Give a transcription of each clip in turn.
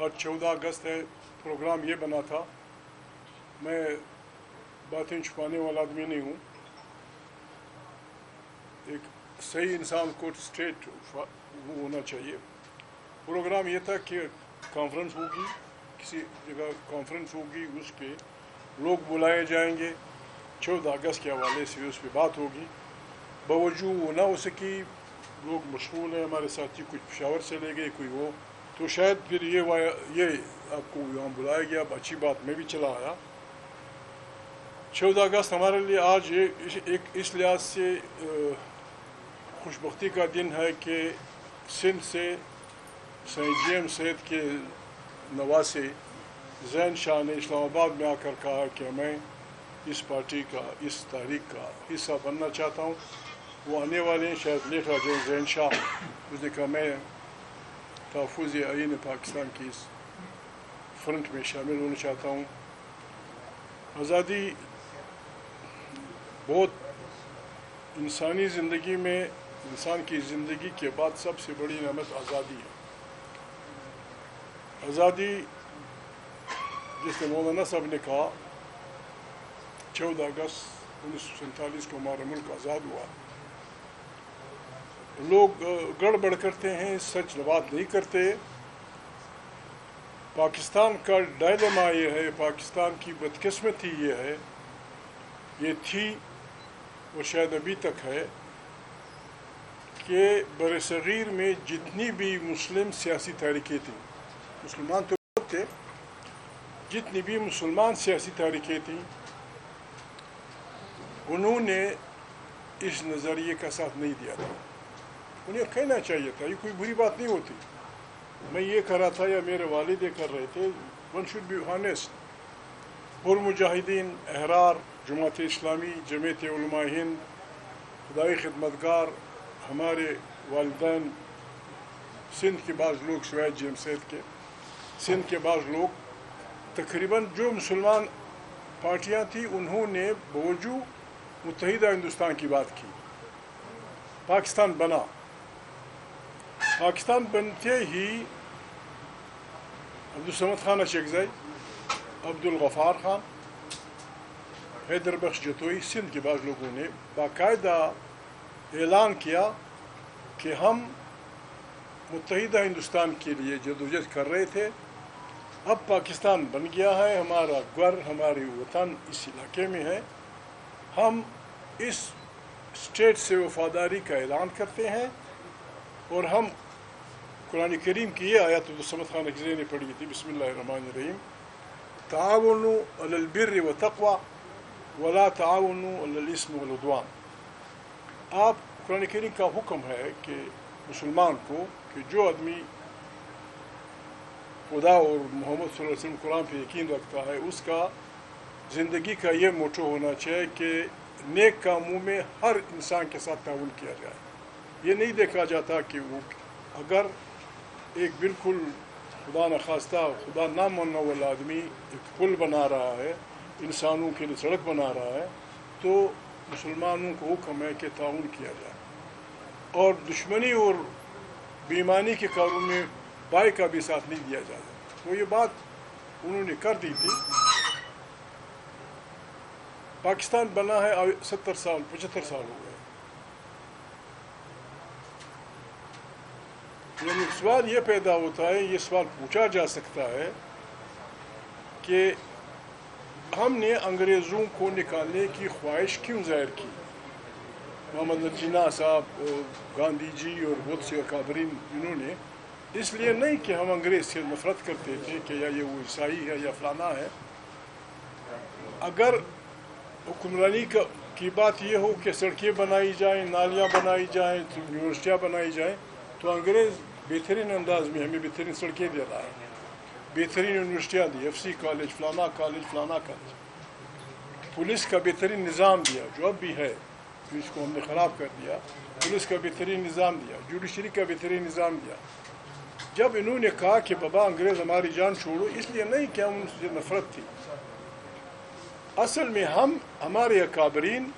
آج 14 اگست ہے. پروگرام یہ بنا تھا. میں باتیں چھپانے والا آدمی نہیں ہوں. ایک صحیح انسان کو اسٹریٹ ہونا چاہیے. پروگرام یہ تھا کہ کانفرنس ہوگی, کسی جگہ کانفرنس ہوگی, اس پہ لوگ بلائے جائیں گے. 14 اگست کے حوالے سے اس پہ بات ہوگی. باوجود وہ نہ ہو سکی, لوگ مشغول ہیں. ہمارے ساتھی کچھ پشاور سے لے گئے, کوئی وہ, تو شاید پھر یہ آپ کو یہاں بلایا گیا. اچھی بات, میں بھی چلا آیا. 14 اگست ہمارے لیے آج ایک اس لحاظ سے خوش بختی کا دن ہے کہ سندھ سے سید جی ایم سید کے نواسے زین شاہ نے اسلام آباد میں آ کر کہا کہ میں اس پارٹی کا, اس تحریک کا حصہ بننا چاہتا ہوں. وہ آنے والے ہیں, شاید لیٹ آ جائیں. زین شاہ, اس نے کہا میں تحفظ آئین پاکستان کی اس فرنٹ میں شامل ہونا چاہتا ہوں. آزادی بہت انسانی زندگی میں, انسان کی زندگی کے بعد سب سے بڑی نعمت آزادی ہے. آزادی, جس نے مولانا صاحب نے کہا 14 اگست 1947 کو ہمارا ملک آزاد ہوا. لوگ گڑبڑ کرتے ہیں, سچ بات نہیں کرتے. پاکستان کا ڈائلما یہ ہے, پاکستان کی بدقسمتی یہ ہے, یہ تھی اور شاید ابھی تک ہے, کہ بر صغیر میں جتنی بھی مسلم سیاسی تحریکیں تھیں, مسلمان تو بہت تھے, جتنی بھی مسلمان سیاسی تحریکیں تھیں, انہوں نے اس نظریے کا ساتھ نہیں دیا تھا. انہیں کہنا چاہیے تھا, یہ کوئی بری بات نہیں ہوتی. میں یہ کر رہا تھا یا میرے والد یہ کر رہے تھے. One should be honest. پرمجاہدین, احرار, جماعت اسلامی, جمعیت علماء ہند, خدائی خدمتگار, ہمارے والدین, سندھ کے بعض لوگ سوائے جی ایم سید کے, سندھ کے بعض لوگ, تقریباً جو مسلمان پارٹیاں تھیں انہوں نے باوجود متحدہ ہندوستان کی بات کی. پاکستان بنا. پاکستان بنتے ہی عبدالصمد خان اشکزئی, عبدالغفار خان, حیدر بخش جتوئی, سندھ کے بعض لوگوں نے باقاعدہ اعلان کیا کہ ہم متحدہ ہندوستان کے لیے جدوجہد کر رہے تھے. اب پاکستان بن گیا ہے, ہمارا گھر, ہماری وطن اس علاقے میں ہے. ہم اس اسٹیٹ سے وفاداری کا اعلان کرتے ہیں. اور ہم قرآن کریم کی یہ آیت عبدالصمد خان اشکزئی نے پڑھی تھی, بسم اللہ الرحمن الرحیم, تعاونوا علی البر والتقوی ولا تعاونوا علی الاثم والعدوان. آپ, قرآن کریم کا حکم ہے کہ مسلمان کو, کہ جو آدمی خدا اور محمد صلی اللہ علیہ وسلم قرآن پہ یقین رکھتا ہے, اس کا زندگی کا یہ موٹو ہونا چاہیے کہ نیک کاموں میں ہر انسان کے ساتھ تعاون کیا جائے. یہ نہیں دیکھا جاتا کہ وہ اگر ایک بالکل خدا نخواستہ, خدا نہ ماننے والا آدمی ایک پل بنا رہا ہے, انسانوں کے لیے سڑک بنا رہا ہے, تو مسلمانوں کو حکم ہے کہ تعاون کیا جائے. اور دشمنی اور بےایمانی کے کاروں میں بھائی کا بھی ساتھ نہیں دیا جاتا. تو یہ بات انہوں نے کر دی تھی. پاکستان بنا ہے 70 سال 75 سال ہو گئے. یعنی سوال یہ پیدا ہوتا ہے, یہ سوال پوچھا جا سکتا ہے کہ ہم نے انگریزوں کو نکالنے کی خواہش کیوں ظاہر کی. محمد جناح صاحب, گاندھی جی اور بہت سے اکابرین, انہوں نے اس لیے نہیں کہ ہم انگریز سے نفرت کرتے تھے کہ یا یہ وہ عیسائی ہے یا فلانا ہے. اگر حکمرانی کی بات یہ ہو کہ سڑکیں بنائی جائیں, نالیاں بنائی جائیں, یونیورسٹیاں بنائی جائیں, تو انگریز بہترین انداز میں ہمیں بہترین سڑکیں دے رہا ہے, بہترین یونیورسٹیاں دی, ایف سی کالج, فلانا کالج, فلانا کالج. پولیس کا بہترین نظام دیا, جو اب بھی ہے, پولیس کو ہم نے خراب کر دیا. پولیس کا بہترین نظام دیا, جوڈیشری کا بہترین نظام دیا. جب انہوں نے کہا کہ بابا انگریز ہماری جان چھوڑو, اس لیے نہیں کہ ہم ان سے نفرت تھی. اصل میں ہمارے اکابرین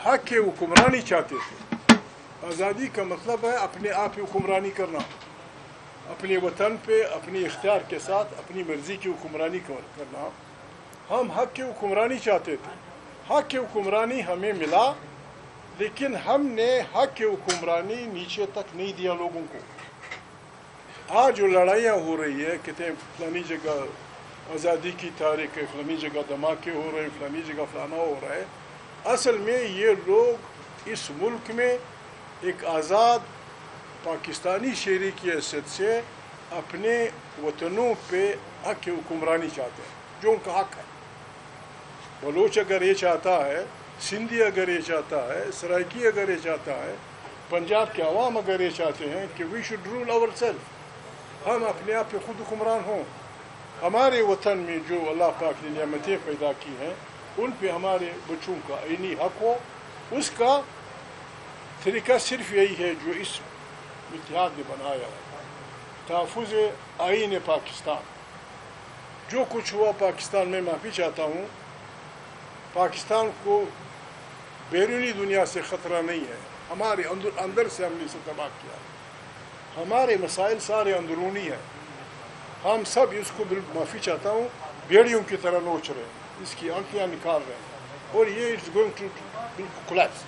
حق کے حکمرانی چاہتے تھے. آزادی کا مطلب ہے اپنے آپ حکمرانی کرنا. اپنے وطن پہ اپنی اختیار کے ساتھ اپنی مرضی کی حکمرانی کرنا. ہم حق کی حکمرانی چاہتے تھے, حق کی حکمرانی ہمیں ملا, لیکن ہم نے حق کی حکمرانی نیچے تک نہیں دیا لوگوں کو. آج جو لڑائیاں ہو رہی ہے, کہتے ہیں فلانی جگہ آزادی کی تاریخ ہے, فلانی جگہ دھماکے ہو رہے ہیں, فلانی جگہ فلانا ہو رہا ہے. اصل میں یہ لوگ اس ملک میں ایک آزاد پاکستانی شہری کی حیثیت سے اپنے وطنوں پہ حق کی حکمرانی چاہتے ہیں, جو ان کا حق ہے. بلوچ اگر یہ چاہتا ہے, سندھی اگر یہ چاہتا ہے, سرائکی اگر یہ چاہتا ہے, پنجاب کے عوام اگر یہ چاہتے ہیں کہ we should rule our self, ہم اپنے آپ پہ خود حکمران ہوں. ہمارے وطن میں جو اللہ پاک نے نعمتیں پیدا کی ہیں ان پہ ہمارے بچوں کا عینی حق ہو. اس کا طریقہ صرف یہی ہے جو اس اتحاد نے بنایا ہے, تحفظ آئین پاکستان. جو کچھ ہوا پاکستان میں, معافی چاہتا ہوں, پاکستان کو بیرونی دنیا سے خطرہ نہیں ہے, ہمارے اندر سے ہم نے اسے تباہ کیا. ہمارے مسائل سارے اندرونی ہیں. ہم سب اس کو معافی چاہتا ہوں بیڑیوں کی طرح نوچ رہے ہیں, اس کی آنکھیاں نکال رہے ہیں, اور یہ اٹس گوئنگ ٹو بالکل کولیپس.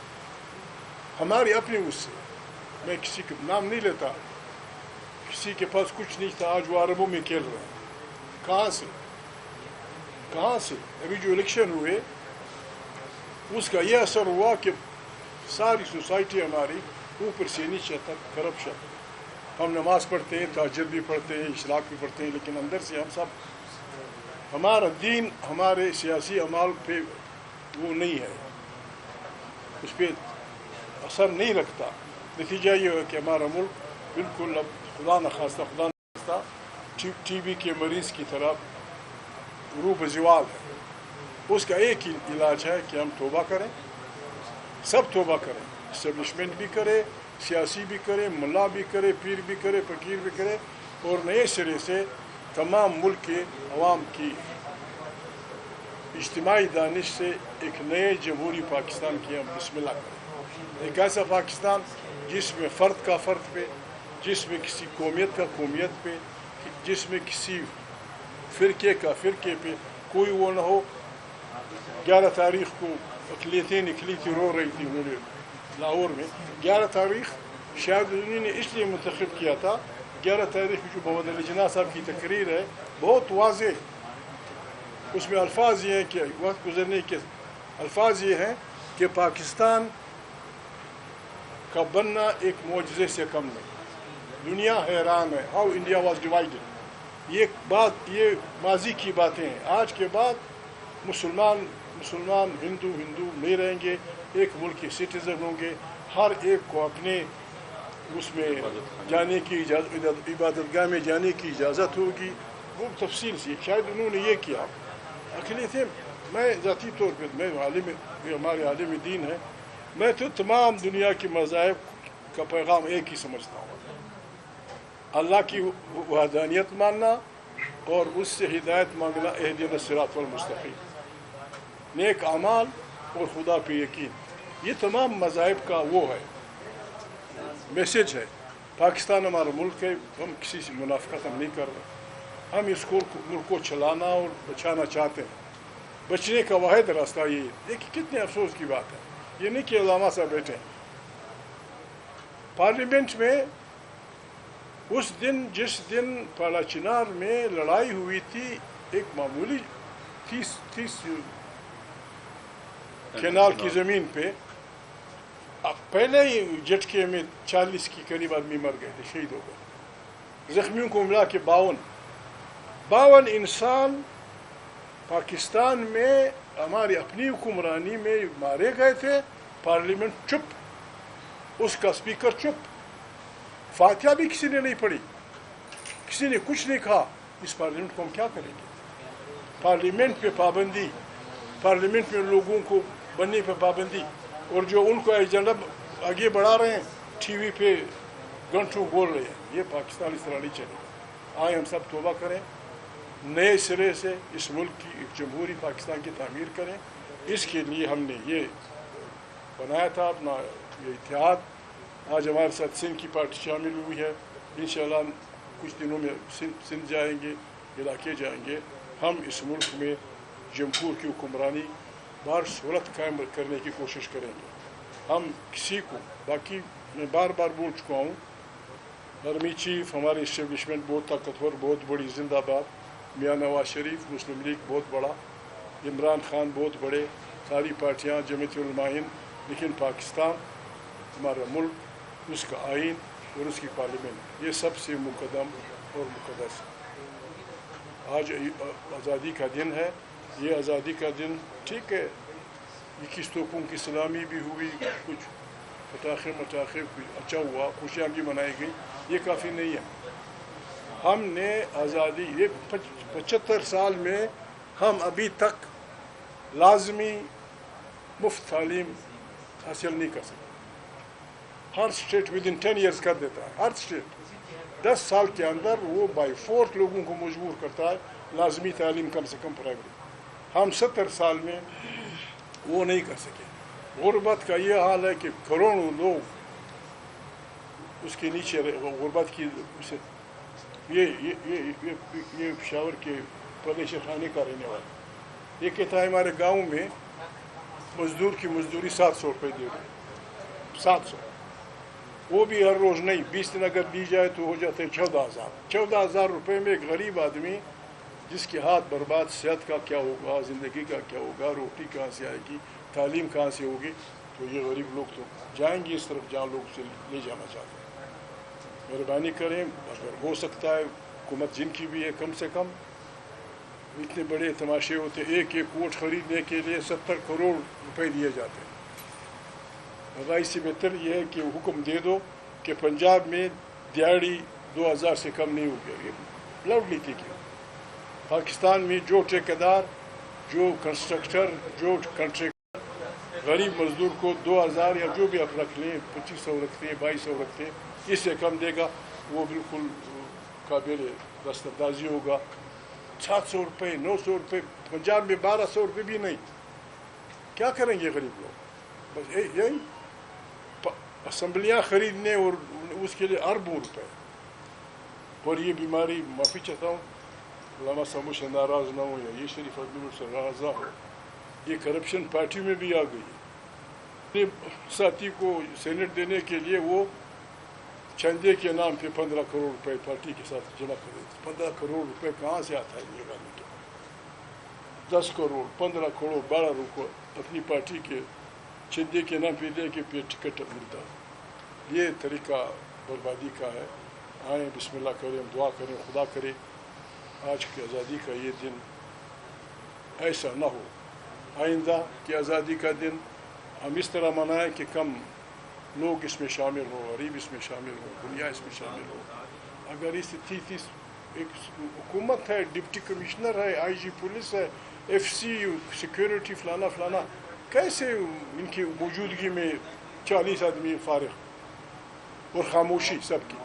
ہماری اپنی اس سے, میں کسی کا نام نہیں لیتا, کسی کے پاس کچھ نہیں تھا, آج وہ عربوں میں کھیل رہے ہیں. کہاں سے ابھی جو الیکشن ہوئے اس کا یہ اثر ہوا کہ ساری سوسائٹی ہماری اوپر سے نیچے تک کرپشن. ہم نماز پڑھتے ہیں, تہجد بھی پڑھتے ہیں, اشراق بھی پڑھتے ہیں, لیکن اندر سے ہم سب, ہمارا دین ہمارے سیاسی اعمال پہ وہ نہیں ہے, اس پہ اثر نہیں رکھتا. نتیجہ یہ ہے کہ ہمارا ملک بالکل اب خدا نخواستہ ٹی بی کے مریض کی طرح روح بزوال ہے. اس کا ایک ہی علاج ہے کہ ہم توبہ کریں, سب توبہ کریں, اسٹیبلشمنٹ بھی کرے, سیاسی بھی کرے, ملا بھی کرے, پیر بھی کرے, فقیر بھی کرے, اور نئے سرے سے تمام ملک کے عوام کی اجتماعی دانش سے ایک نئے جمہوری پاکستان کی ہم بسم اللہ کریں. ایک ایسا پاکستان جس میں فرد کا فرد پہ, جس میں کسی قومیت کا قومیت پہ, جس میں کسی فرقے کا فرقے پہ کوئی وہ نہ ہو. 11 تاریخ کو اقلیتیں نکلی تھی, رو رہی تھی انہوں نے لاہور میں. 11 تاریخ شاید انہوں نے اس لیے منتخب کیا تھا, 11 تاریخ جو محمد علی جناح صاحب کی تقریر ہے بہت واضح, اس میں الفاظ یہ ہیں کہ وقت گزرنے کے الفاظ یہ ہیں کہ پاکستان کا بننا ایک معجزے سے کم نہیں. دنیا حیران ہے ہاؤ انڈیا واز ڈیوائیڈڈ. یہ بات, یہ ماضی کی باتیں ہیں. آج کے بعد مسلمان ہندو نہیں رہیں گے, ایک ملک کے سٹیزن ہوں گے. ہر ایک کو اپنے اس میں جانے کی اجازت, عبادت گاہ میں جانے کی اجازت ہوگی. وہ تفصیل سے شاید انہوں نے یہ کیا. اقلیتیں, میں ذاتی طور پہ, میں ہمارے عالم دین ہے, میں تو تمام دنیا کے مذاہب کا پیغام ایک ہی سمجھتا ہوں, اللہ کی وحدانیت ماننا اور اس سے ہدایت مانگنا. اہدنا الصراط المستقیم, نیک اعمال اور خدا پہ یقین, یہ تمام مذاہب کا وہ ہے, میسج ہے. پاکستان ہمارا ملک ہے, ہم کسی سے منافقت ہم نہیں کر رہے. ہم اس ملک کو چلانا اور بچانا چاہتے ہیں. بچنے کا واحد راستہ یہ ہے. دیکھیے کتنے افسوس کی بات ہے, یہ نہیں کہ علامہ صاحب بیٹھے ہیں پارلیمنٹ میں. اس دن جس دن پالا چنار میں لڑائی ہوئی تھی, ایک معمولی 30 کینال کی زمین پہ, پہلے ہی جھٹکے میں 40 کے قریب آدمی مر گئے تھے, شہید ہو گئے. زخمیوں کو ملا کے 52 انسان پاکستان میں ہماری اپنی حکمرانی میں مارے گئے تھے. پارلیمنٹ چپ, اس کا اسپیکر چپ, فاتحہ بھی کسی نے نہیں پڑھی, کسی نے کچھ نہیں کہا. اس پارلیمنٹ کو ہم کیا کریں گے؟ پارلیمنٹ پہ پابندی, پارلیمنٹ میں لوگوں کو بننے پہ پابندی, اور جو ان کو ایجنڈا آگے بڑھا رہے ہیں ٹی وی پہ گھنٹوں بول رہے ہیں. یہ پاکستان اس طرح نہیں چلے گا. آئے ہم سب توبہ کریں, نئے سرے سے اس ملک کی ایک جمہوری پاکستان کی تعمیر کریں. اس کے لیے ہم نے یہ بنایا تھا اپنا یہ اتحاد. آج ہمارے ساتھ سندھ کی پارٹی شامل ہوئی ہے. انشاءاللہ کچھ دنوں میں سندھ جائیں گے، علاقے جائیں گے. ہم اس ملک میں جمہور کی حکمرانی بار صورت قائم کرنے کی کوشش کریں گے. ہم کسی کو، باقی میں بار بار بول چکا ہوں، آرمی چیف ہمارے اسٹیبلشمنٹ بہت طاقتور، بہت بڑی، زندہ باد. میاں نواز شریف، مسلم لیگ بہت بڑا، عمران خان بہت بڑے، ساری پارٹیاں، جمعیت علماء ہند. لیکن پاکستان ہمارا ملک، اس کا آئین اور اس کی پارلیمنٹ، یہ سب سے مقدم اور مقدس. آج آزادی کا دن ہے. یہ آزادی کا دن ٹھیک ہے، 21 توپوں کی سلامی بھی ہوئی، کچھ پٹاخے کچھ اچھا ہوا، خوشیاں بھی منائی گئی. یہ کافی نہیں ہے. ہم نے آزادی، یہ 75 سال میں ہم ابھی تک لازمی مفت تعلیم حاصل نہیں کر سکتے. ہر اسٹیٹ ود ان 10 ایئرس کر دیتا ہے. ہر اسٹیٹ 10 سال کے اندر وہ بائی فورس لوگوں کو مجبور کرتا ہے لازمی تعلیم، کم سے کم پرائمری. ہم 70 سال میں وہ نہیں کر سکے. غربت کا یہ حال ہے کہ کروڑوں لوگ اس کے نیچے، غربت کی یہ پشاور کے پردیش خانے کا رہنے والا یہ کہتا ہے ہمارے گاؤں میں مزدور کی مزدوری 700 روپے دے رہے. 700، وہ بھی ہر روز نہیں، 20 دن اگر دی جائے تو ہو جاتے ہیں 14,000. 14,000 روپے میں ایک غریب آدمی جس کے ہاتھ برباد، صحت کا کیا ہوگا، زندگی کا کیا ہوگا، روٹی کہاں سے آئے گی، تعلیم کہاں سے ہوگی. تو یہ غریب لوگ تو جائیں گے اس طرف جہاں لوگ سے لے جانا چاہتے ہیں. مہربانی کریں، اگر ہو سکتا ہے حکومت جن کی بھی ہے، کم سے کم اتنے بڑے تماشے ہوتے، ایک ووٹ خریدنے کے لیے 70 کروڑ روپے دیے جاتے ہیں. اس سے بہتر یہ ہے کہ حکم دے دو کہ پنجاب میں دیہڑی 2,000 سے کم نہیں ہوگی. یہ لاؤڈلی کی پاکستان میں جو ٹھیکیدار، جو کنسٹرکٹر، جو کنٹریکٹر غریب مزدور کو 2,000 یا جو بھی آپ رکھ لیں، 2,500 رکھتے ہیں، 2,200 رکھتے ہیں، اس سے کم دے گا وہ بالکل قابل دستاندازی ہوگا. 700 روپے، 900 روپے، پنجاب میں 1,200 روپے بھی نہیں. کیا کریں گے غریب لوگ؟ بس یہی اسمبلیاں خریدنے اور اس کے لیے اربوں روپے. اور یہ بیماری، معافی چاہتا ہوں علامہ صاحب سے ناراض نہ ہو یا یہ شریف عبداللہ سے ناراض نہ ہو، یہ کرپشن پارٹی میں بھی آ گئی. ساتھی کو سینٹ دینے کے لیے وہ چندے کے نام پہ 15 کروڑ روپے پارٹی کے ساتھ جمع کر دیتے. 15 کروڑ روپے کہاں سے آتا ہے یہ گانے کے؟ 10 کروڑ، 15 کروڑ، 12 روپے اپنی پارٹی کے چندے کے نام پہ دے کے پھر ٹکٹ ملتا. یہ طریقہ بربادی کا ہے. آئیں بسم اللہ کریں، دعا کریں، خدا کرے آج کی آزادی کا یہ دن ایسا نہ ہو. آئندہ کی آزادی کا دن ہم اس طرح منائیں کہ کم لوگ اس میں شامل ہوں، غریب اس میں شامل ہوں، دنیا اس میں شامل ہو. اگر اس ایک حکومت ہے، ڈپٹی کمشنر ہے، آئی جی پولیس ہے، ایف سی، سیکیورٹی، فلانا فلانا، کیسے ان کی موجودگی میں 40 آدمی فارغ اور خاموشی سب کی.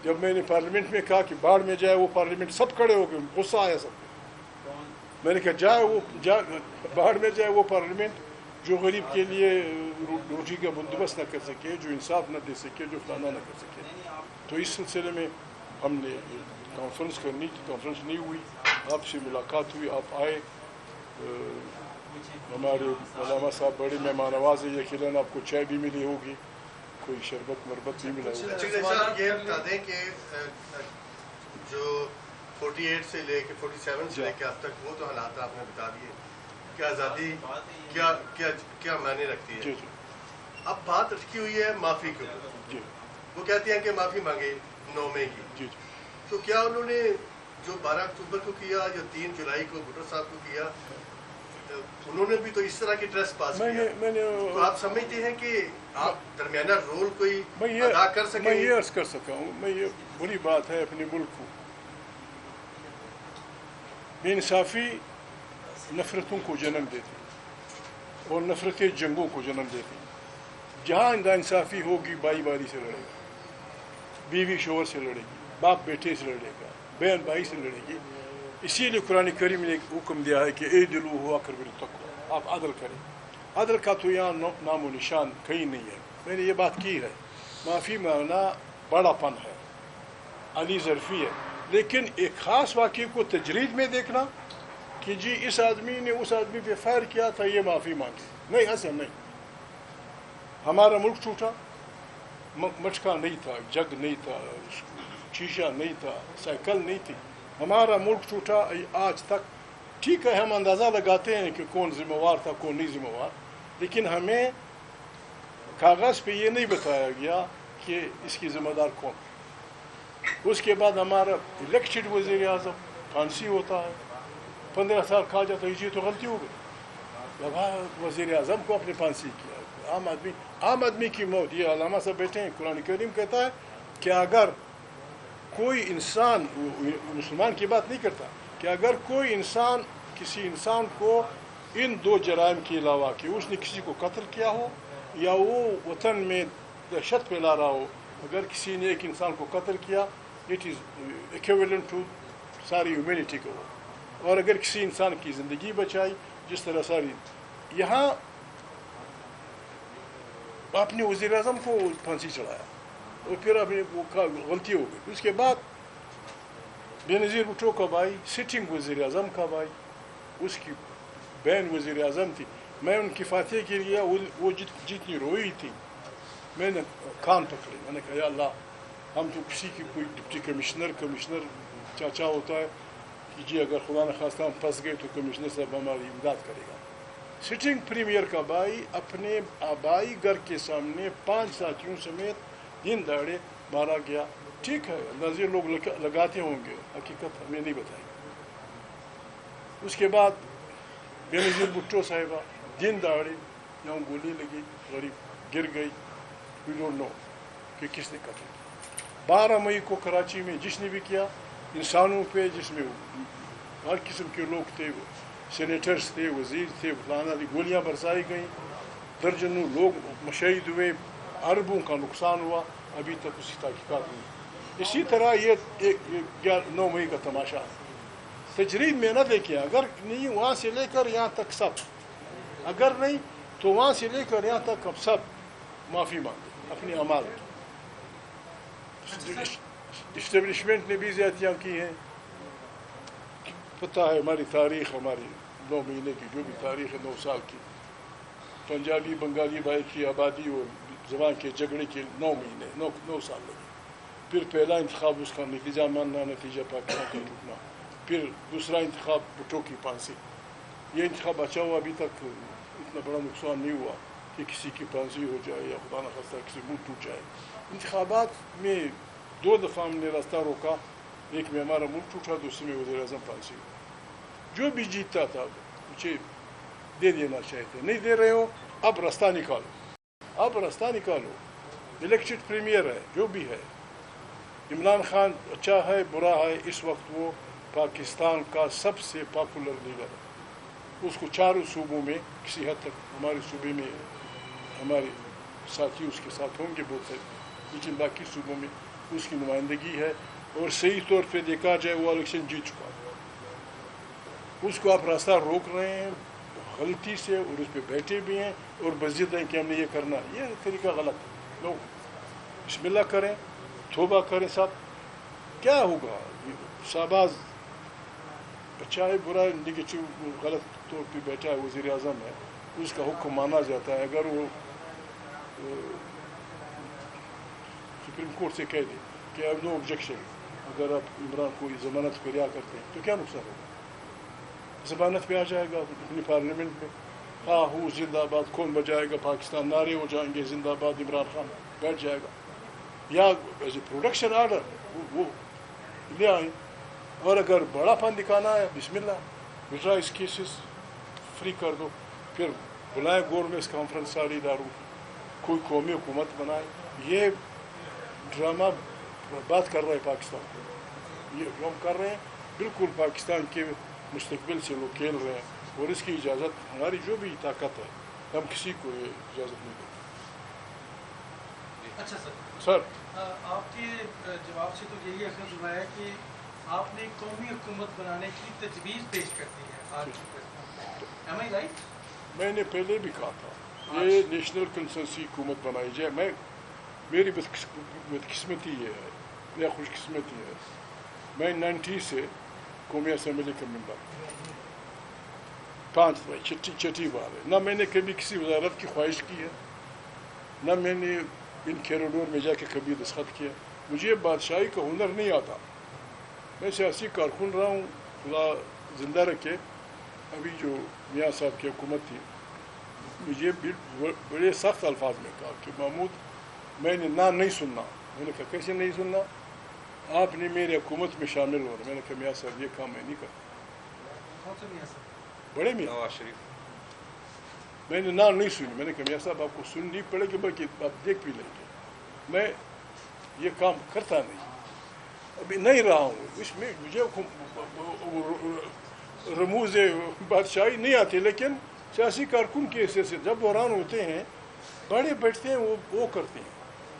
جب میں نے پارلیمنٹ میں کہا کہ باڑ میں جائے وہ پارلیمنٹ، سب کھڑے ہو گئے، غصہ آیا سب کو. میں نے کہا باڑ میں جائے وہ پارلیمنٹ جو غریب کے لیے روٹی کا بندوبست نہ کر سکے، جو انصاف نہ دے سکے، جو فلانا نہ کر سکے. تو اس سلسلے میں ہم نے کانفرنس کرنی تھی، کانفرنس نہیں ہوئی. آپ سے ملاقات ہوئی، آپ آئے. ہمارے علامہ صاحب بڑے مہمان نواز ہیں، یقیناً آپ کو چائے بھی ملی ہوگی، کوئی شربت مربت بھی ملا ہوگا. یہ بتا دیں کہ جو 48 سے لے کے 47 سے لے کے اب تک وہ تو حالات آپ نے بتا دیے کہ آزادی کیا معنی رکھتی ہے. جی جی. اب بات اٹکی ہوئی ہے معافی کے اوپر. جی. وہ کہتے ہیں کہ معافی مانگے 9 مئی کی. جی. تو کیا انہوں نے جو 12 اکتوبر کو کیا یا 3 جولائی کو بھٹو صاحب کو کیا، انہوں نے بھی تو اس طرح کی ڈریس پاس کیا. تو آپ سمجھتے ہیں کہ آپ درمیانہ رول کوئی ادا کر سکیں؟ میں یہ عرض کر سکا ہوں، میں یہ بری بات ہے اپنے ملک کو. بے انصافی نفرتوں کو جنم دیتی اور نفرتیں جنگوں کو جنم دیتی. جہاں انصافی ہوگی، بھائی بھائی سے لڑے گا، بیوی شوہر سے لڑے گی، باپ بیٹے سے لڑے گا، بہن بھائی سے لڑے گی. اسی لیے قرآن کریم نے ایک حکم دیا ہے کہ اعدلوا هو اقرب للتقوی، آپ عدل کریں. عدل کا تو یہاں نام و نشان کہیں نہیں ہے. میں نے یہ بات کی ہے. معافی مانگنا بڑا پن ہے. علی ظرفی ہے، لیکن ایک خاص واقعے کو تجرید میں دیکھنا کہ جی اس آدمی نے اس آدمی پہ فائر کیا تھا یہ معافی مانگی، نہیں ایسا نہیں. ہمارا ملک ٹوٹا، مٹکا نہیں تھا، جگ نہیں تھا، شیشہ نہیں تھا، سائیکل نہیں تھی، ہمارا ملک ٹوٹا آج تک. ٹھیک ہے ہم اندازہ لگاتے ہیں کہ کون ذمہ وار تھا کون نہیں ذمہ وار، لیکن ہمیں کاغذ پہ یہ نہیں بتایا گیا کہ اس کی ذمہ دار کون. اس کے بعد ہمارا الیکٹڈ وزیر اعظم پھانسی ہوتا ہے، 15 سال کھا جاتا ہے، یہ تو غلطی ہو گئی. وزیر اعظم کو اپنے پھانسی کیا، عام آدمی کی موت. یہ علامہ صاحب بیٹھے ہیں، قرآن کریم کہتا ہے کہ اگر کوئی انسان، مسلمان کی بات نہیں کرتا، کہ اگر کوئی انسان کسی انسان کو ان 2 جرائم کے علاوہ کہ اس نے کسی کو قتل کیا ہو یا وہ وطن میں دہشت پھیلا رہا ہو، اگر کسی نے ایک انسان کو قتل کیا اٹ از ایکویولنٹ ٹو ساری ہیومینٹی کو. اور اگر کسی انسان کی زندگی بچائی جس طرح ساری. یہاں آپ نے وزیر اعظم کو پھانسی چڑھایا اور پھر اپنے غلطی ہو گئی. اس کے بعد بے نظیر بھٹو کب آئی، سٹنگ وزیر اعظم کب آئی، اس کی بہن وزیر اعظم تھی. میں ان کی فاتح کے لیے وہ جتنی روئی تھی میں نے کان پکڑے، میں نے کہا یا اللہ ہم تو کسی کی کوئی ڈپٹی کمشنر چاچا ہوتا ہے کہ جی اگر خدا نخواستہ ہم پھنس گئے تو کمشنر صاحب ہماری امداد کرے گا. سٹنگ پریمیئر کا بھائی اپنے آبائی گھر کے سامنے 5 ساتھیوں سمیت دن دہاڑے مارا گیا. ٹھیک ہے نظیر لوگ لگاتے ہوں گے، حقیقت ہمیں نہیں بتائی. اس کے بعد بے نظیر بھٹو صاحبہ دن دہاڑے یہاں گولی لگی، غریب گر گئی، وی ڈونٹ نو کہ کس نے قتل کیا. 12 مئی کو کراچی میں جس نے بھی کیا انسانوں پہ، جس میں ہر قسم کے لوگ تھے، سینیٹرز تھے، وزیر تھے، فلانا تھی، گولیاں برسائی گئیں، درجنوں لوگ مشہید ہوئے، اربوں کا نقصان ہوا، ابھی تک اس کی تحقیقات نہیں. اسی طرح یہ 9 مئی کا تماشا تجرید میں نہ دیکھیں. اگر نہیں وہاں سے لے کر یہاں تک سب، اگر نہیں تو وہاں سے لے کر یہاں تک اب سب معافی مانگے اپنے اعمال کی. اسٹیبلشمنٹ نے بھی زیادتیاں کی ہیں. پتہ ہے ہماری تاریخ، ہماری 9 مہینے کی جو بھی تاریخ ہے 9 سال کی، پنجابی بنگالی بھائی کی آبادی اور زبان کے جھگڑے کے 9 مہینے 9 سال لگے. پھر پہلا انتخاب اس کا نتیجہ ماننا، نتیجہ پاکستان کا ٹوٹنا. پھر دوسرا انتخاب بھٹو کی پھانسی. یہ انتخاب اچھا ہوا، ابھی تک اتنا بڑا نقصان نہیں ہوا کہ کسی کی پھانسی ہو جائے یا خدا نخواستہ کسی ملک ٹوٹ جائے. انتخابات میں 2 دفعہ ہم نے راستہ روکا، ایک میں ہمارا ملک ٹوٹا، دوسرے میں وزیر اعظم پھانسی ہو. جو بھی جیتتا تھا مجھے دے دینا چاہتے، نہیں دے رہے ہو اب راستہ نکالو. الیکٹڈ پریمیئر ہے جو بھی ہے. عمران خان اچھا ہے برا ہے، اس وقت وہ پاکستان کا سب سے پاپولر لیڈر ہے. اس کو 4 صوبوں میں کسی حد تک، ہمارے صوبے میں ہمارے ساتھی اس کے ساتھ ہوں گے بہت سے، لیکن باقی صوبوں میں اس کی نمائندگی ہے. اور صحیح طور پہ دیکھا جائے وہ الیکشن جیت چکا. اس کو آپ راستہ روک رہے ہیں غلطی سے، اور اس پہ بیٹھے بھی ہیں اور بضد ہیں کہ ہم نے یہ کرنا. یہ طریقہ غلط ہے. لوگ بسم اللہ کریں، توبہ کریں. سب کیا ہوگا؟ شہباز اچھا ہے برا ہے، نگیٹو غلط طور پہ بیٹھا ہے، وزیر اعظم ہے، اس کا حکم مانا جاتا ہے. اگر وہ سپریم کورٹ سے کہہ دے کہ اب نو آبجیکشن، اگر آپ عمران کو ضمانت پہ رہا کرتے ہیں تو کیا نقصان ہوگا؟ ضمانت پہ آ جائے گا اپنی پارلیمنٹ میں، ہاں ہو زندہ باد کون بجائے گا پاکستان، نعرے ہو جائیں گے زندہ باد عمران خان، بیٹھ جائے گا. یا ایز اے پروڈکشن آرڈر وہ لے آئیں. اور اگر بڑا پن دکھانا ہے بسم اللہ، وڈرا اس کیسز فری کر دو. پھر بلائیں گورننس کانفرنس ساری اداروں، کوئی قومی حکومت بنائے. یہ ڈرامہ بات کر رہے ہیں پاکستان کو، یہ جو ہم کر رہے ہیں بالکل پاکستان کے مستقبل سے لوگ کھیل رہے ہیں. اور اس کی اجازت ہماری جو بھی طاقت ہے ہم کسی کو یہ اجازت نہیں دیتے. اچھا سر آپ کے جواب سے تو یہی اخذ ہوا ہے کہ آپ نے قومی حکومت بنانے کی تجویز پیش کر دی ہے آج کی. ایم آئی رائٹ؟ میں نے پہلے بھی کہا تھا یہ نیشنل کنسنسی حکومت بنائی جائے. میری بدقسمتی یہ ہے یا خوش قسمتی ہے میں 90 سے قومی اسمبلی کا ممبر 5 چھٹی بار ہے. نہ میں نے کبھی کسی وزارت کی خواہش کی ہے, نہ میں نے ان کیریڈور میں جا کے کبھی دستخط کیا. مجھے بادشاہی کا ہنر نہیں آتا. میں سیاسی کارکن رہا ہوں, خدا زندہ رکھے. ابھی جو میاں صاحب کی حکومت تھی, مجھے بڑے سخت الفاظ میں کہا کہ محمود میں نے نہ نہیں سننا. میں نے کہا کیسے نہیں سننا, آپ نے میری حکومت میں شامل ہو. میں نے کہا میاں صاحب یہ کام میں نہیں کرتا. بڑے میاں نواز شریف. میں نے نہ نہیں سنی. میں نے کہا میاں صاحب آپ کو سننی پڑے گی, بلکہ آپ دیکھ بھی لیں گے. میں یہ کام کرتا نہیں, ابھی نہیں رہا ہوں. اس میں مجھے رموز بادشاہی نہیں آتی, لیکن سیاسی کارکن کی حیثیت سے جب بحران ہوتے ہیں, بڑے بیٹھتے ہیں, وہ کرتے ہیں,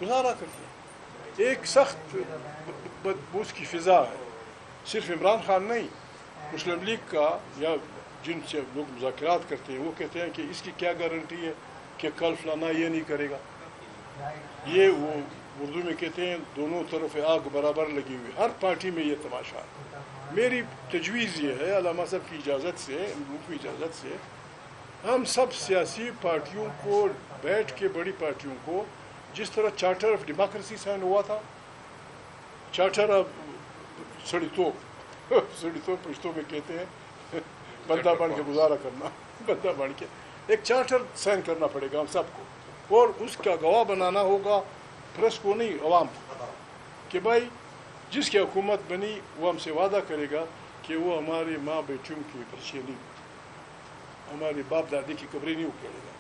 گزارا کرتے ہیں. ایک سخت بدبوس کی فضا ہے. صرف عمران خان نہیں, مسلم لیگ کا یا جن سے لوگ مذاکرات کرتے ہیں, وہ کہتے ہیں کہ اس کی کیا گارنٹی ہے کہ کل فلانا یہ نہیں کرے گا. یہ وہ اردو میں کہتے ہیں دونوں طرف آگ برابر لگی ہوئی. ہر پارٹی میں یہ تماشا ہے. میری تجویز یہ ہے, علامہ صاحب کی اجازت سے, کی اجازت سے, ہم سب سیاسی پارٹیوں کو بیٹھ کے, بڑی پارٹیوں کو, جس طرح چارٹر آف ڈیموکریسی سائن ہوا تھا, چارٹر آف سڑی تو پشتوں میں کہتے ہیں بندہ بن کے گزارا کرنا, بندہ بن کے ایک چارٹر سائن کرنا پڑے گا ہم سب کو, اور اس کا گواہ بنانا ہوگا پریس کو نہیں, عوام کو, کہ بھائی جس کی حکومت بنی وہ ہم سے وعدہ کرے گا کہ وہ ہماری ماں بیٹیوں کی پرچیاں نہیں, ہمارے باپ دادی کی قبریں نہیں اکھیڑے گا.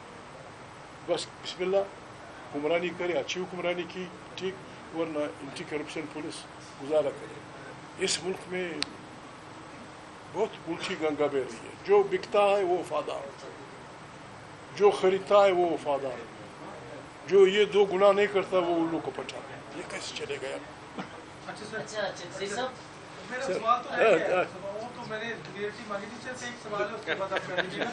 بس بسم اللہ, حکمرانی کرے, اچھی حکمرانی کی ٹھیک, ورنہ اینٹی کرپشن پولیس گزارا کرے. اس ملک میں بہت اونچی گنگا بہ رہی ہے. جو بکتا ہے وہ وفادار, جو خریدتا ہے وہ وفادار, جو یہ دو گناہ نہیں کرتا وہ الو کو پٹا. یہ کیسے چلے گا؟ میرا سوال تو ہے کیا, وہ تو میں نے کلیئرٹی مانگی تھی, صرف ایک سوال ہے, اس کے بعد آپ کر لیجیے گا.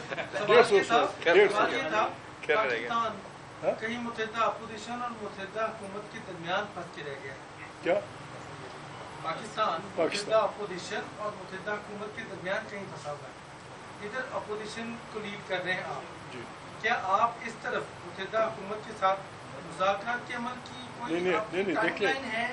سوال یہ تھا پاکستان کہیں متحدہ اپوزیشن اور متحدہ حکومت کے درمیان پھنس کے رہ گیا. کیا پاکستان متحدہ اپوزیشن اور متحدہ حکومت کے درمیان کہیں پھنسا ہوا ہے. ادھر اپوزیشن کو لیڈ کر رہے ہیں آپ, کیا آپ اس طرف متحدہ حکومت کے ساتھ مذاکرات کے عمل کی کوئی ٹائم لائن ہے؟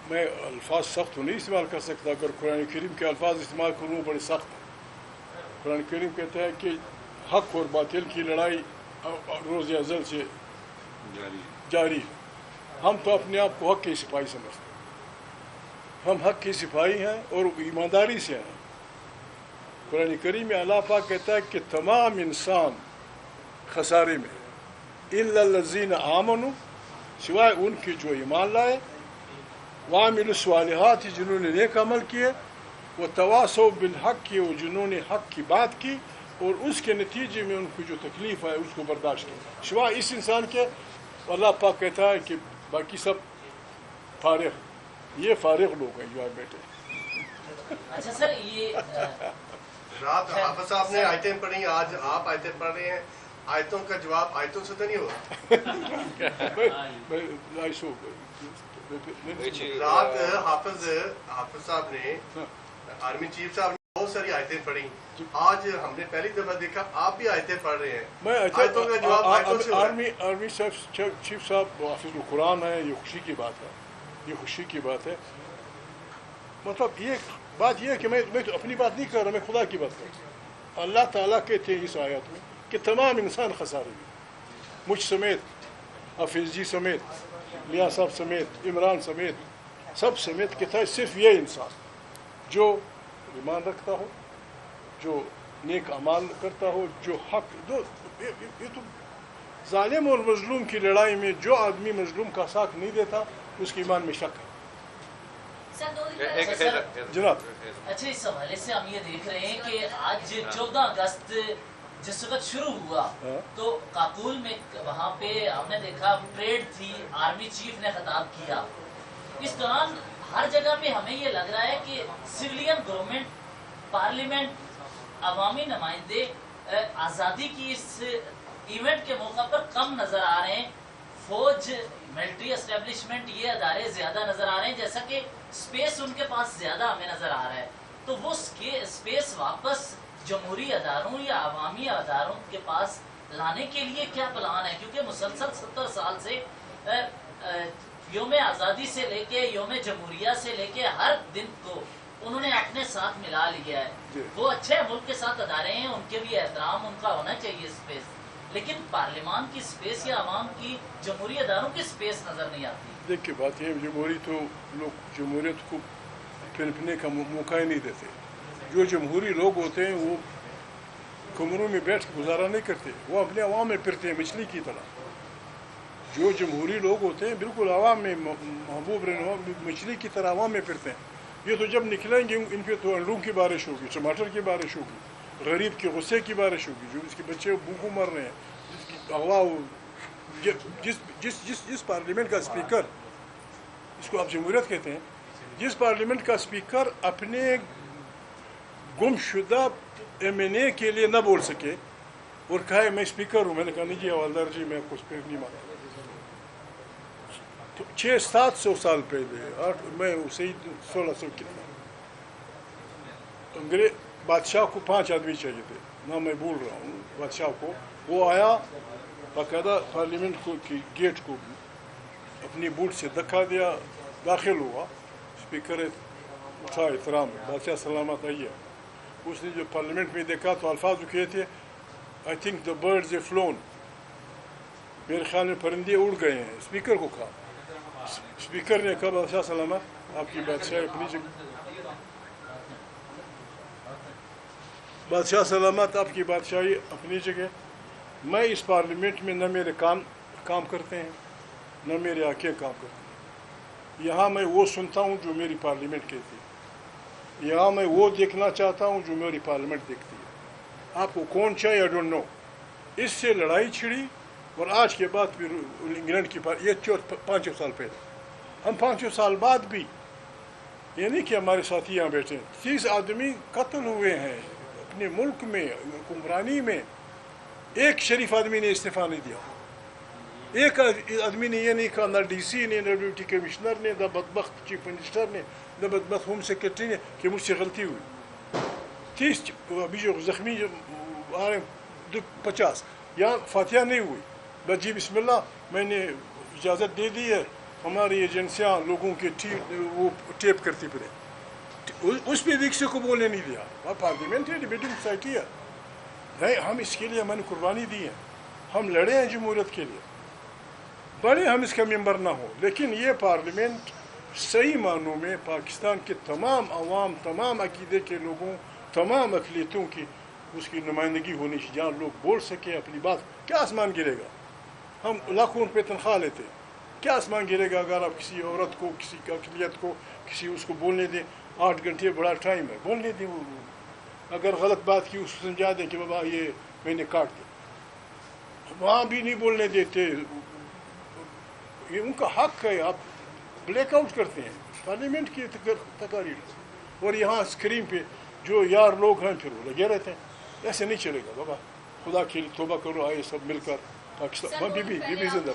میں الفاظ سخت نہیں استعمال کر سکتا. اگر قرآن کریم کے الفاظ استعمال کروں بڑے سخت ہیں. قرآن کریم کہتا ہے کہ حق اور باطل کی لڑائی روز ازل سے جاری ہے. ہم تو اپنے آپ کو حق کے سپاہی سمجھتے ہیں. ہم حق کے سپاہی ہیں اور ایمانداری سے ہیں. قرآن کریم میں اللہ پاک کہتا ہے کہ تمام انسان خسارے میں, الا الذین آمنوا, سوائے ان کے جو ایمان لائے, وعملوا الصالحات, جنہوں نے نیک عمل کیے, وتواصوا بالحق کی, جنہوں نے حق کی بات کی اور اس کے نتیجے میں ان کو جو تکلیف ہے اس کو برداشت کی. سوائے اس انسان کے اللہ پاک کہتا ہے کہ باقی سب فارغ. یہ فارغ لوگ ہیں جو آپ بیٹھے. اچھا سر, یہ رات حافظ صاحب نے آیتیں پڑھی, آج آپ آیتیں پڑھ رہے ہیں. آیتوں کا جواب آیتوں سے تو نہیں ہوگا. رات حافظ صاحب نے, آرمی چیف صاحب نے بہت ساری آیتیں پڑھی. آج ہم نے پہلی دفعہ دیکھا آپ بھی آیتیں پڑھ رہے ہیں. آیتوں کا جواب آیتوں سے ہوگا. آرمی چیف صاحب حافظ القرآن ہے. یہ خوشی کی بات ہے, یہ خوشی کی بات ہے. مطلب یہ بات یہ ہے کہ میں تو اپنی بات نہیں کر رہا, میں خدا کی بات کر رہا ہوں. اللہ تعالیٰ کہتے ہیں اس آیات میں کہ تمام انسان خسارے میں, مجھ سمیت, حافظ جی سمیت, میاں صاحب سمیت, عمران سمیت, سب سمیت کہتا ہے صرف یہ انسان جو ایمان رکھتا ہو, جو نیک اعمال کرتا ہو, جو حق, جو یہ تو ظالم اور مظلوم کی لڑائی میں جو آدمی مظلوم کا ساتھ نہیں دیتا اس کے ایمان میں شک ہے. جناب اچھا, اس حوالے سے ہم یہ دیکھ رہے ہیں کہ آج 14 اگست جس وقت شروع ہوا تو کابل میں وہاں پہ ہم نے دیکھا پریڈ تھی, آرمی چیف نے خطاب کیا. اس دوران ہر جگہ پہ ہمیں یہ لگ رہا ہے کہ سویلین گورنمنٹ, پارلیمنٹ, عوامی نمائندے آزادی کی اس ایونٹ کے موقع پر کم نظر آ رہے ہیں. فوج ملٹری اسٹیبلشمنٹ یہ ادارے زیادہ نظر آ رہے ہیں، جیسا کہ اسپیس ان کے پاس زیادہ ہمیں نظر آ رہا ہے، تو وہ اسپیس واپس جمہوری اداروں یا عوامی اداروں کے پاس لانے کے لیے کیا پلان ہے؟ کیونکہ مسلسل 70 سال سے یوم آزادی سے لے کے یوم جمہوریہ سے لے کے ہر دن کو انہوں نے اپنے ساتھ ملا لیا ہے. وہ اچھے ملک کے ساتھ ادارے ہیں، ان کے بھی احترام ان کا ہونا چاہیے اسپیس، لیکن پارلیمان کی اسپیس یا عوام کی جمہوری اداروں کی اسپیس نظر نہیں آتی. دیکھیے بات یہ جمہوری تو لوگ جمہوریت کو پھیلنے کا موقع ہی نہیں دیتے. جو جمہوری لوگ ہوتے ہیں وہ کمروں میں بیٹھ کے گزارا نہیں کرتے، وہ اپنے عوام میں پھرتے ہیں مچھلی کی طرح. جو جمہوری لوگ ہوتے ہیں بالکل عوام میں محبوب رہنے مچھلی کی طرح عوام میں پھرتے ہیں. یہ تو جب نکلیں گے ان پہ تو انڈوں کی بارش ہوگی، ٹماٹر کی بارش ہوگی، غریب کے غصے کی بارش ہوگی، جو اس کے بچے بھوکوں مر رہے ہیں، جس کی اغوا جس پارلیمنٹ کا اسپیکر، اس کو آپ جمہوریت کہتے ہیں، جس پارلیمنٹ کا اسپیکر اپنے گم شدہ ایم این اے کے لیے نہ بول سکے اور کہا میں اسپیکر ہوں. میں نے کہا نہیں جی حوالدار جی میں کچھ پھر نہیں مانتا. 600-700 سال پہلے میں اسے 1600 کتنا انگریز بادشاہ کو 5 آدمی چاہیے تھے، نہ میں بول رہا ہوں بادشاہ کو. وہ آیا باقاعدہ پارلیمنٹ کو کی گیٹ کو اپنی بوٹ سے دھکا دیا، داخل ہوا. اسپیکر اٹھا احترام، بادشاہ سلامت آئیے. اس نے جو پارلیمنٹ میں دیکھا تو الفاظ جو کہے تھے آئی تھنک دا برڈز اے فلون، میرے خیال میں پرندے اڑ گئے ہیں. اسپیکر کو کہا. اسپیکر نے کہا بادشاہ سلامت آپ کی بادشاہی اپنی جگہ، بادشاہ سلامت آپ کی بادشاہی اپنی جگہ. میں اس پارلیمنٹ میں نہ میرے کام کرتے ہیں نہ میرے آنکھیں کام کرتے ہیں. یہاں میں وہ سنتا ہوں جو میری پارلیمنٹ کہتی ہے، یہاں میں وہ دیکھنا چاہتا ہوں جو میری پارلیمنٹ دیکھتی ہے. آپ کو کون چاہیے آئی ڈونٹ نو. اس سے لڑائی چھڑی اور آج کے بعد پھر انگلینڈ کی یہ 5 سال پہلے. ہم 5 سال بعد بھی یہ نہیں کہ ہمارے ساتھی یہاں بیٹھے ہیں. 30 آدمی قتل ہوئے ہیں اپنے ملک میں حکمرانی میں. ایک شریف آدمی نے استعفیٰ نہیں دیا. ایک آدمی نے یہ نہیں کہا، نہ ڈی سی نے، نہ ڈپٹی کمشنر نے، نہ بدبخت چیف منسٹر نے، نہ بدبخت ہوم سیکرٹری نے کہ مجھ سے غلطی ہوئی. 30 ابھی جو زخمی آ رہے ہیں 50 یہاں فاتحہ نہیں ہوئی. بس جی بسم اللہ میں نے اجازت دے دی ہے. ہماری ایجنسیاں لوگوں کے وہ ٹیپ کرتی پھرے، اس پہ بھی کسی کو بولنے نہیں دیا. پارلیمنٹ ہے، ڈیبیٹنگ سوسائٹی ہے. نہیں ہم اس کے لیے ہم نے قربانی دی ہے، ہم لڑے ہیں جمہوریت کے لیے، بڑے ہم اس کا ممبر نہ ہو. لیکن یہ پارلیمنٹ صحیح معنوں میں پاکستان کے تمام عوام، تمام عقیدے کے لوگوں، تمام اقلیتوں کی اس کی نمائندگی ہونی چاہیے، جہاں لوگ بول سکیں اپنی بات. کیا آسمان گرے گا؟ ہم لاکھوں روپے تنخواہ لیتے، کیا آسمان گرے گا اگر آپ کسی عورت کو، کسی اقلیت کو، کسی اس کو بولنے دیں؟ 8 گھنٹے بڑا ٹائم ہے، بولنے دیں. وہ اگر غلط بات کی اس کو سمجھا دیں کہ بابا یہ میں نے کاٹ دیا. وہاں بھی نہیں بولنے دیتے، یہ ان کا حق ہے. آپ بلیک آؤٹ کرتے ہیں پارلیمنٹ کی تقاریر، اور یہاں اسکرین پہ جو یار لوگ ہیں پھر وہ لگے رہتے ہیں. ایسے نہیں چلے گا بابا. خدا کے لیے توبہ کرو، آئے سب مل کر پاکستان. بی بی زندہ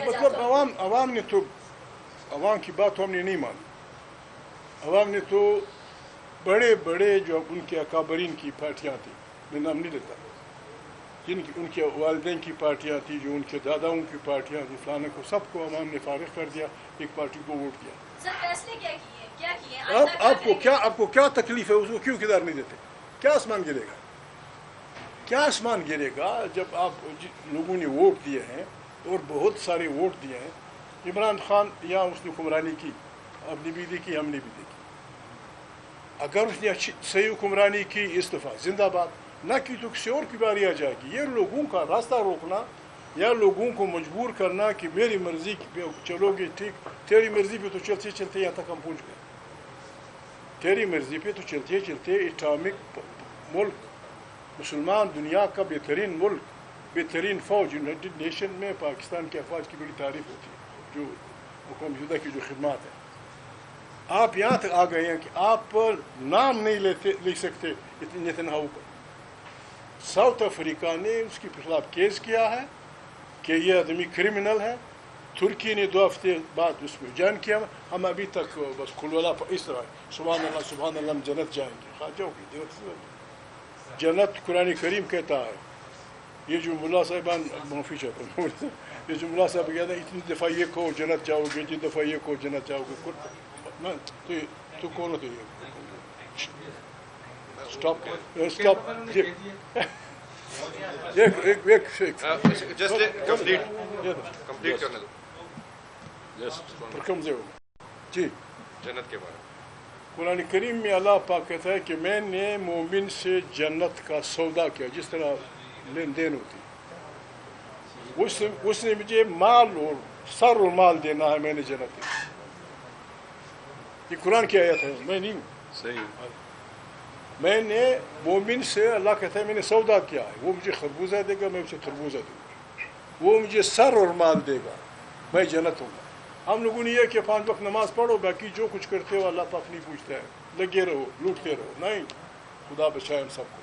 مطلب عوام نے تو عوام کی بات ہم نے نہیں مانی. عوام نے تو بڑے بڑے جو ان کے اکابرین کی پارٹیاں تھیں، میں نام نہیں لیتا، جن کی ان کے والدین کی پارٹیاں تھیں، جو ان کے داداؤں کی پارٹیاں تھیں، فلانے کو سب کو عوام نے فارغ کر دیا، ایک پارٹی کو ووٹ دیا. آپ کو کیا تکلیف ہے؟ اس کو کیوں اقتدار نہیں دیتے؟ کیا آسمان گرے گا؟ کیا آسمان گرے گا جب آپ لوگوں نے ووٹ دیے ہیں اور بہت سارے ووٹ دیے ہیں. عمران خان یا اس نے حکمرانی کی، آپ نے بھی دیکھی، ہم نے بھی دیکھی. اگر اس نے اچھی صحیح حکمرانی کی، استعفیٰ زندہ باد. نہ کی تو کسی اور کی باری آ جائے گی. یہ لوگوں کا راستہ روکنا یا لوگوں کو مجبور کرنا کہ میری مرضی پہ چلو گے، ٹھیک، تیری مرضی پہ تو چلتے چلتے یہاں تک ہم پہنچ گئے. تیری مرضی پہ تو چلتے چلتے اسلامک ملک، مسلمان دنیا کا بہترین ملک، بہترین فوج، یونائٹڈ نیشن میں پاکستان کے افواج کی بڑی تعریف ہوتی ہے. جو حکم یہودہ کی جو خدمات ہے. آپ یہاں تک آ گئے ہیں کہ آپ نام نہیں لکھ سکتے نیتنیاہو کا. ساؤتھ افریقہ نے اس کے خلاف کیس کیا ہے کہ یہ آدمی کرمنل ہے. ترکی نے 2 ہفتے بعد اس میں جوائن کیا. ہم ابھی تک بس کھلولا اس طرح سبحان اللہ ہم جنت جائیں گے. خواجہ کی جنت قرآن کریم کہتا ہے. یہ جو ملا صاحبان معافی چاہتا ہوں, یہ جو ملا صاحب کہتے ہیں اتنی دفعہ یہ کہو جنت جاؤ گے, اتنی دفعہ یہ کہو جنت جاؤ گے. تو کون ہوتے اسٹاپ جی. جنت کے بارے قرآن کریم میں اللہ پاک کہتا ہے کہ میں نے مومن سے جنت کا سودا کیا, جس طرح لین دین ہوتی. اس نے مجھے مال اور سر اور مال دینا ہے, میں نے جنت دی. یہ قرآن کی آیت ہے, میں نہیں ہوں. صحیح. میں نے مومن سے اللہ کہتا ہے میں نے سودا کیا ہے. وہ مجھے خربوزہ دے گا, میں اسے خربوزہ دوں گا. وہ مجھے سر اور مال دے گا, میں جنت ہوں گا. ہم لوگوں نے یہ کہ 5 وقت نماز پڑھو, باقی جو کچھ کرتے ہو اللہ پاک نہیں پوچھتا ہے. لگے رہو, لوٹتے رہو. نہیں, خدا بچائے ہم سب کو.